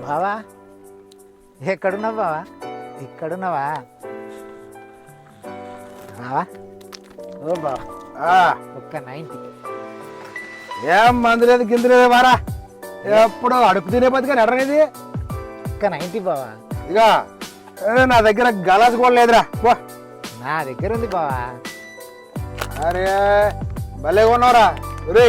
బావా ఎక్కడున్నావు బావా? ఇక్కడున్నావా బావా? ఓ బావా ఒక్క 90. ఏం మందు లేదు గిందు లేదు వారా, ఎప్పుడు అడుపు తినే బతికా ఎడనేది. ఒక్క 90 బావా. ఇక నా దగ్గర గలాస్ కూడా లేదురా. నా దగ్గర ఉంది బావా. అరే భలే కొన్నావురా రే.